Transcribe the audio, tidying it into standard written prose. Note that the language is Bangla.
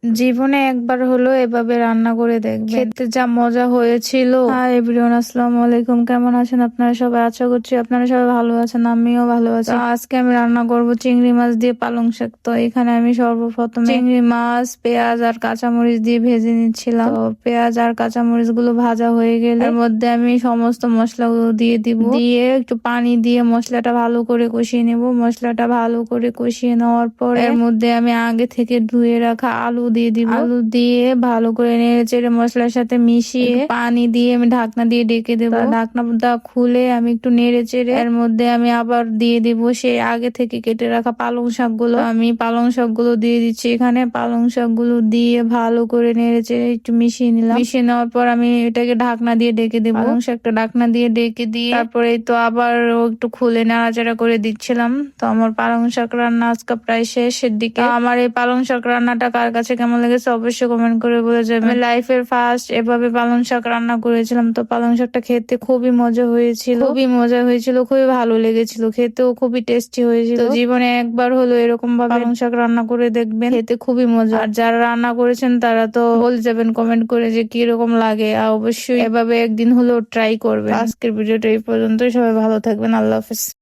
জীবনে একবার হলো এভাবে রান্না করে দেখবেন, খেতে যা মজা হয়েছিল। হাই এভরিওয়ান, আসসালামু আলাইকুম। কেমন আছেন আপনারা সবাই? আশা করছি আপনারা সবাই ভালো আছেন, আমিও ভালো আছি। তো আজকে আমি রান্না করব চিংড়ি মাছ দিয়ে পালং শাক। তো এখানে আমি সর্বপ্রথম চিংড়ি মাছ পেঁয়াজ আর কাঁচামরিচ দিয়ে ভেজে নিচ্ছিলাম। তো পেঁয়াজ আর কাঁচামরিচ গুলো ভাজা হয়ে গেলে এর মধ্যে আমি সমস্ত মশলাগুলো দিয়ে দিব, দিয়ে একটু পানি দিয়ে মশলাটা ভালো করে কষিয়ে নেব। মশলাটা ভালো করে কষিয়ে নেওয়ার পর এর মধ্যে আমি আগে থেকে ধুয়ে রাখা আলু দিয়ে দিব। আলু দিয়ে ভালো করে নেড়ে চেড়ে মশলার সাথে মিশিয়ে পানি দিয়ে আমি ঢাকনা দিয়ে ডেকে দেবো। ঢাকনাটা খুলে আমি একটু নেড়ে চেড়ে এর মধ্যে আমি আবার দিয়ে দিব সেই আগে থেকে কেটে রাখা পালং শাকগুলো। আমি পালং শাকগুলো দিয়ে দিচ্ছি এখানে। পালং শাকগুলো দিয়ে ভালো করে নেড়ে চেড়ে একটু মিশিয়ে নিলাম। মিশিয়ে নেওয়ার পর আমি এটাকে ঢাকনা দিয়ে ডেকে দেবো। পালং শাকটা ঢাকনা দিয়ে ডেকে দিয়ে তারপরে তো আবার একটু খুলে নাড়াচাড়া করে দিচ্ছিলাম। তো আমার পালং শাক রান্না আজকে প্রায় শেষের দিকে। আমার এই পালং শাক রান্নাটা কার কাছে কেমন লেগেছে অবশ্যই কমেন্ট করে বলে যাবে। আমি লাইফের ফার্স্ট এভাবে পালং শাক রান্না করেছিলাম। তো পালং শাকটা খেতে খুবই মজা হয়েছিল, খুবই ভালো লেগেছিল, খেতেও খুবই টেস্টি হয়েছিল। তো জীবনে একবার হলো এরকম ভাবে পালং শাক রান্না করে দেখবেন, খেতে খুবই মজা। আর যারা রান্না করেছেন তারা তো বলে যাবেন কমেন্ট করে যে কিরকম লাগে, আর অবশ্যই এভাবে একদিন হলেও ট্রাই করবেন। আজকের ভিডিওটা এই পর্যন্তই। সবাই ভালো থাকবেন। আল্লাহ হাফেজ।